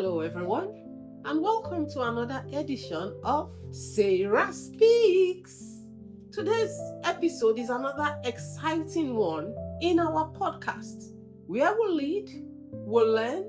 Hello, everyone, and welcome to another edition of Sarah Speaks. Today's episode is another exciting one in our podcast where we lead, we learn,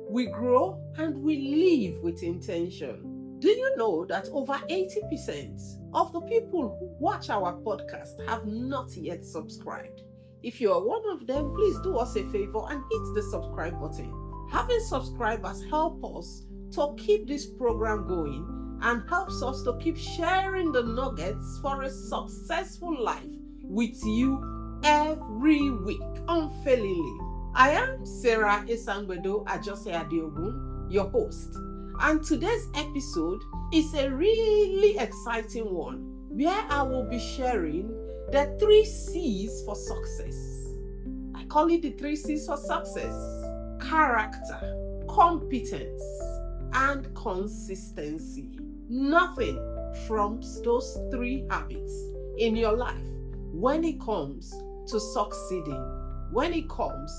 we grow, and we live with intention. Do you know that over 80% of the people who watch our podcast have not yet subscribed? If you are one of them, please do us a favor and hit the subscribe button. Having subscribers help us to keep this program going and helps us to keep sharing the nuggets for a successful life with you every week unfailingly. I am Sarah Esangbedo Ajose Adeogun, your host, and today's episode is a really exciting one where I will be sharing the 3 C's for success. I call it the 3 C's for success: character, competence, and consistency. Nothing trumps those 3 habits in your life when it comes to succeeding, when it comes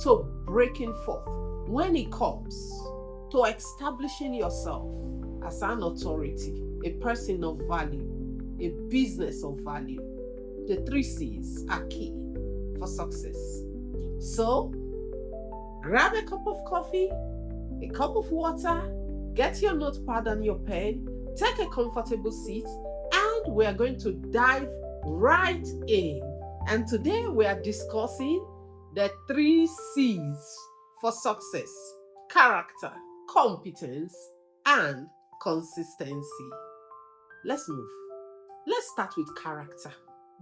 to breaking forth, when it comes to establishing yourself as an authority, a person of value, a business of value. The 3 C's are key for success. So, grab a cup of coffee, a cup of water, get your notepad and your pen, take a comfortable seat, and we are going to dive right in. And today we are discussing the 3 C's for success: character, competence, and consistency. Let's move. Let's start with character.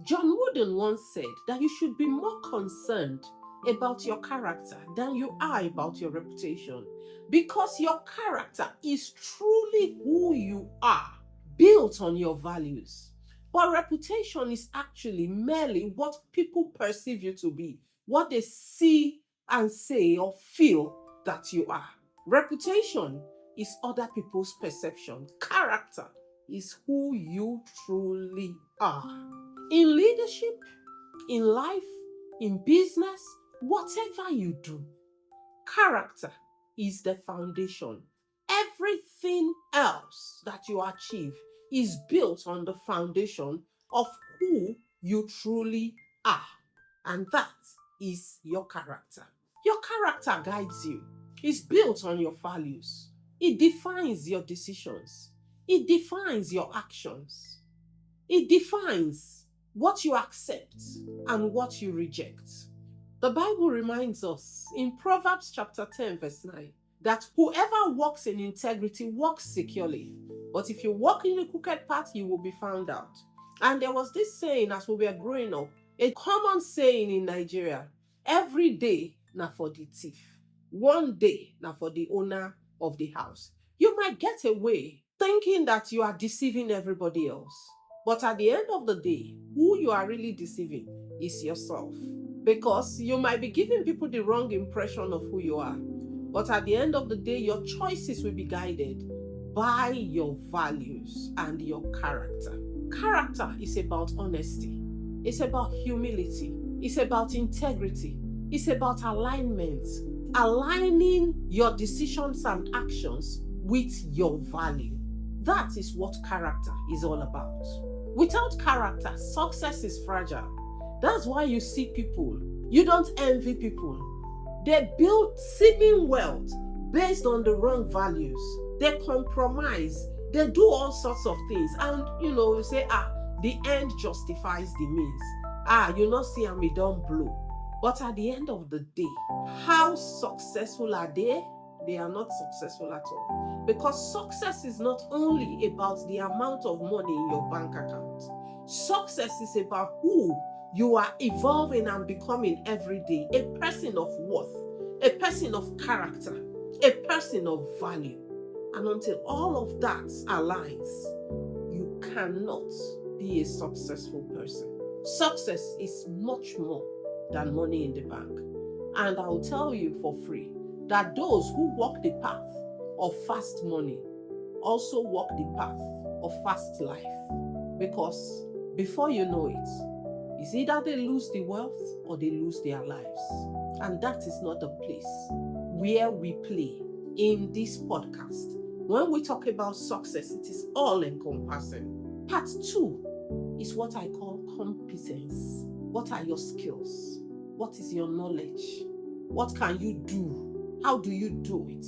John Wooden once said that you should be more concerned about your character than you are about your reputation, because your character is truly who you are, built on your values. But reputation is actually merely what people perceive you to be, what they see and say or feel that you are. Reputation is other people's perception. Character is who you truly are. In leadership, in life, in business, whatever you do, character is the foundation. Everything else that you achieve is built on the foundation of who you truly are. And that is your character. Your character guides you. It's built on your values. It defines your decisions. It defines your actions. It defines what you accept and what you reject. The Bible reminds us in Proverbs chapter 10 verse 9 that whoever walks in integrity walks securely. But if you walk in the crooked path, you will be found out. And there was this saying as we were growing up, a common saying in Nigeria: every day na for the thief, one day na for the owner of the house. You might get away thinking that you are deceiving everybody else. But at the end of the day, who you are really deceiving is yourself. Because you might be giving people the wrong impression of who you are. But at the end of the day, your choices will be guided by your values and your character. Character is about honesty. It's about humility. It's about integrity. It's about alignment. Aligning your decisions and actions with your value. That is what character is all about. Without character, success is fragile. That's why you see people, you don't envy people. They build seeming wealth based on the wrong values. They compromise. They do all sorts of things. And, you say, the end justifies the means. You not see a don't blow. But at the end of the day, how successful are they? They are not successful at all. Because success is not only about the amount of money in your bank account. Success is about who you are evolving and becoming every day. A person of worth, a person of character, a person of value. And until all of that aligns, you cannot be a successful person. Success is much more than money in the bank. And I'll tell you for free that those who walk the path of fast money also walk the path of fast life. Because before you know it, it's either they lose the wealth or they lose their lives. And that is not a place where we play in this podcast. When we talk about success, it is all encompassing. Part 2 is what I call competence. What are your skills? What is your knowledge? What can you do? How do you do it?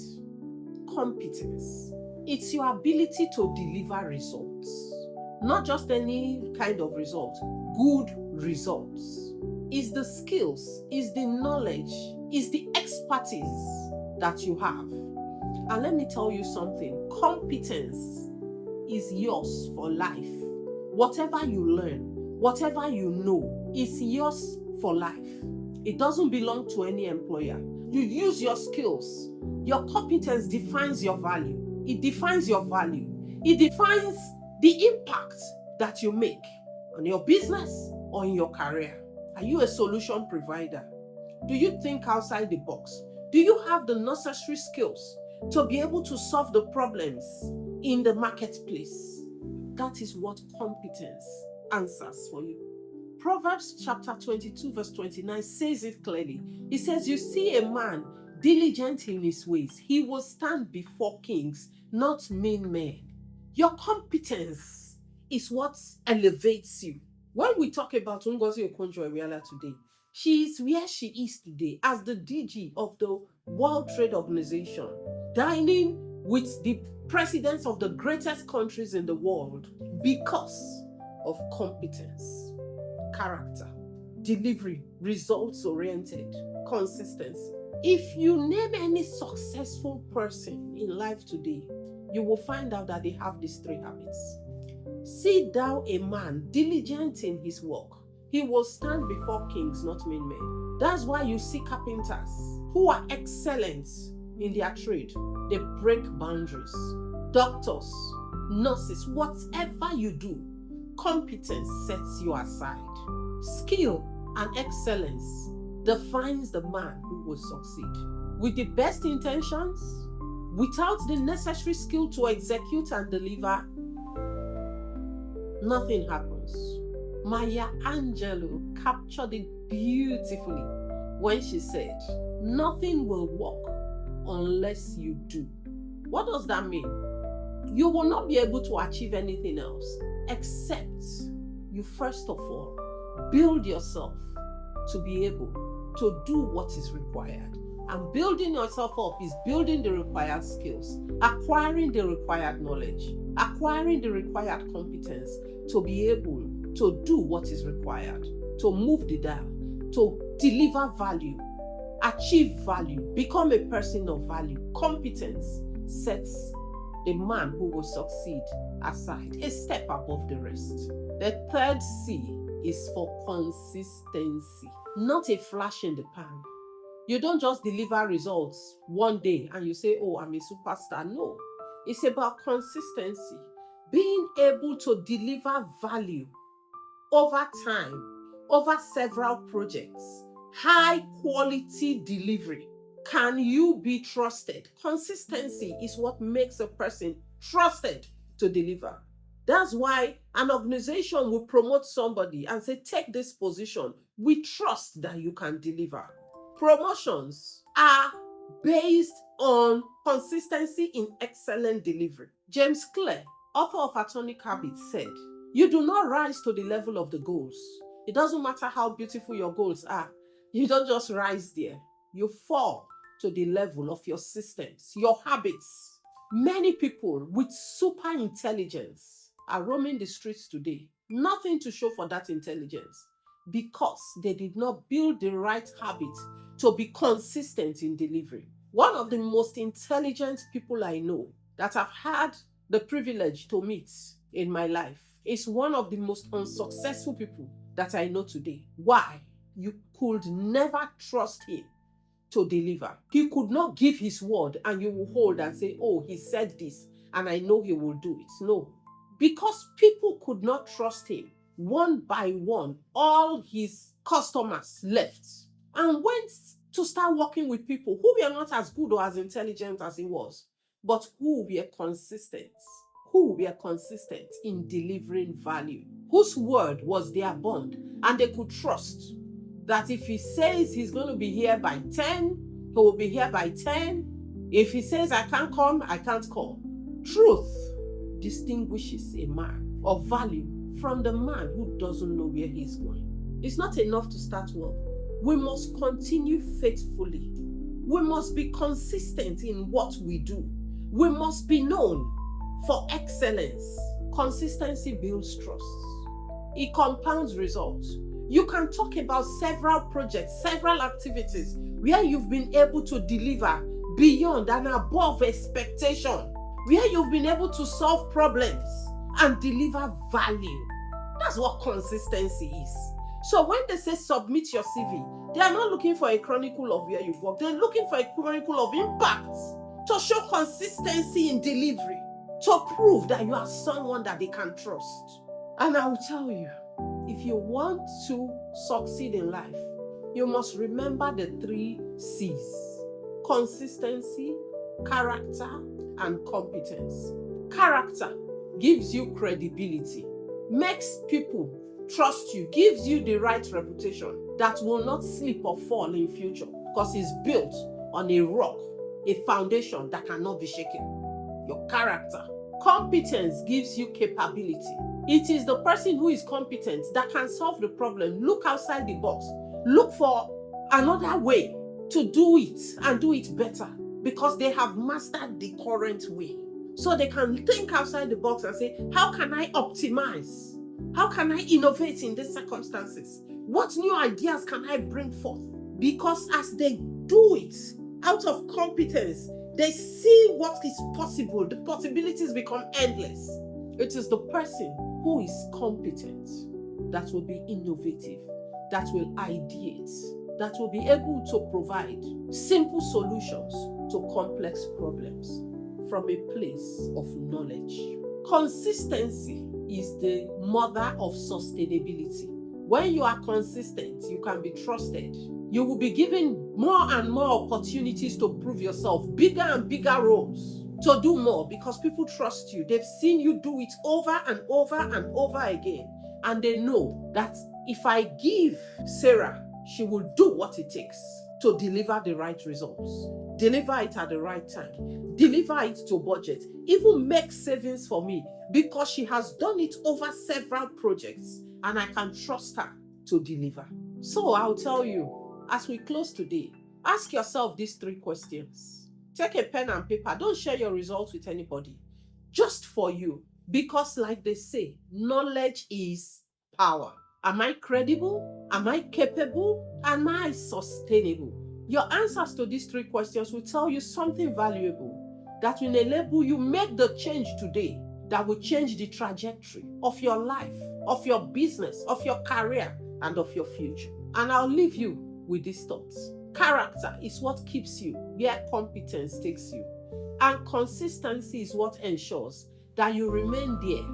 Competence. It's your ability to deliver results. Not just any kind of result, good results. It's the skills, it's the knowledge, it's the expertise that you have. And let me tell you something, competence is yours for life. Whatever you learn, whatever you know, is yours for life. It doesn't belong to any employer. You use your skills. Your competence defines your value. It defines your value. It defines the impact that you make on your business or in your career. Are you a solution provider? Do you think outside the box? Do you have the necessary skills to be able to solve the problems in the marketplace? That is what competence answers for you. Proverbs chapter 22 verse 29 says it clearly. It says, you see a man diligent in his ways, he will stand before kings, not mean men. Your competence is what elevates you. When we talk about Ngozi Okonjo-Iweala today, she is where she is today as the DG of the World Trade Organization, dining with the presidents of the greatest countries in the world because of competence, character, delivery, results-oriented, consistency. If you name any successful person in life today, you will find out that they have these 3 habits. See thou a man diligent in his work, he will stand before kings, not mean men. That's why you see carpenters who are excellent in their trade. They break boundaries. Doctors, nurses, whatever you do, competence sets you aside. Skill and excellence defines the man who will succeed. With the best intentions, without the necessary skill to execute and deliver, nothing happens. Maya Angelou captured it beautifully when she said, nothing will work unless you do. What does that mean? You will not be able to achieve anything else except you first of all build yourself to be able to do what is required. And building yourself up is building the required skills, acquiring the required knowledge, acquiring the required competence to be able to do what is required, to move the dial, to deliver value, achieve value, become a person of value. Competence sets the man who will succeed aside, a step above the rest. The 3rd C is for consistency, not a flash in the pan. You don't just deliver results one day and you say, oh, I'm a superstar. No, it's about consistency, being able to deliver value over time, over several projects, high quality delivery. Can you be trusted? Consistency is what makes a person trusted to deliver. That's why an organization will promote somebody and say, take this position. We trust that you can deliver. Promotions are based on consistency in excellent delivery. James Clear, author of Atomic Habits, said, you do not rise to the level of the goals. It doesn't matter how beautiful your goals are. You don't just rise there. You fall to the level of your systems, your habits. Many people with super intelligence are roaming the streets today. Nothing to show for that intelligence because they did not build the right habit to be consistent in delivery. One of the most intelligent people I know that I've had the privilege to meet in my life is one of the most unsuccessful people that I know today. Why? You could never trust him to deliver. He could not give his word and you will hold and say, oh, he said this and I know he will do it. No, because people could not trust him. One by one, all his customers left and went to start working with people who were not as good or as intelligent as he was, but who were consistent. Who were consistent in delivering value, whose word was their bond, and they could trust that if he says he's going to be here by 10, he will be here by 10. If he says I can't come, I can't come. Truth distinguishes a man of value from the man who doesn't know where he's going. It's not enough to start well. We must continue faithfully. We must be consistent in what we do. We must be known for excellence. Consistency builds trust. It compounds results. You can talk about several projects, several activities where you've been able to deliver beyond and above expectation, where you've been able to solve problems and deliver value. That's what consistency is. So when they say submit your CV, they are not looking for a chronicle of where you work. They're looking for a chronicle of impact to show consistency in delivery, to prove that you are someone that they can trust. And I will tell you, if you want to succeed in life, you must remember the 3 C's: consistency, character, and competence. Character gives you credibility, makes people trust you, gives you the right reputation that will not slip or fall in future because it's built on a rock, a foundation that cannot be shaken. Your character. Competence gives you capability. It is the person who is competent that can solve the problem, look outside the box, look for another way to do it and do it better because they have mastered the current way. So they can think outside the box and say, how can I optimize? How can I innovate in these circumstances? What new ideas can I bring forth? Because as they do it out of competence, they see what is possible. The possibilities become endless. It is the person who is competent that will be innovative, that will ideate, that will be able to provide simple solutions to complex problems from a place of knowledge. Consistency is the mother of sustainability. When you are consistent, you can be trusted. You will be given more and more opportunities to prove yourself, bigger and bigger roles to do more because people trust you. They've seen you do it over and over and over again. And they know that if I give Sarah, she will do what it takes to deliver the right results, deliver it at the right time, deliver it to budget, even make savings for me because she has done it over several projects and I can trust her to deliver. So I'll tell you, as we close today, ask yourself these 3 questions. Take a pen and paper. Don't share your results with anybody. Just for you. Because like they say, knowledge is power. Am I credible? Am I capable? Am I sustainable? Your answers to these 3 questions will tell you something valuable that will enable you make the change today that will change the trajectory of your life, of your business, of your career, and of your future. And I'll leave you with these thoughts. Character is what keeps you where competence takes you. And consistency is what ensures that you remain there.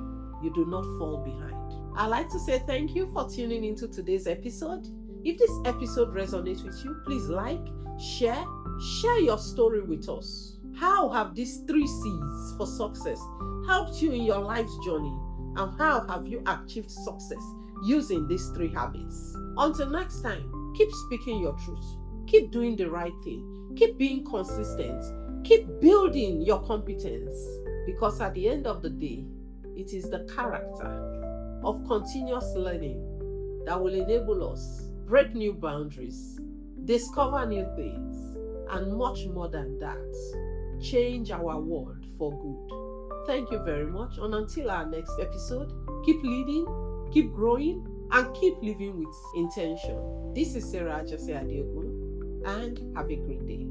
You do not fall behind. I'd like to say thank you for tuning into today's episode. If this episode resonates with you, please like, share your story with us. How have these 3 C's for success helped you in your life's journey? And how have you achieved success using these 3 habits? Until next time, keep speaking your truth. Keep doing the right thing. Keep being consistent. Keep building your competence. Because at the end of the day, it is the character of continuous learning that will enable us break new boundaries, discover new things, and much more than that, change our world for good. Thank you very much. And until our next episode, keep leading, keep growing, and keep living with intention. This is Sarah Jose Adeogun, and have a great day.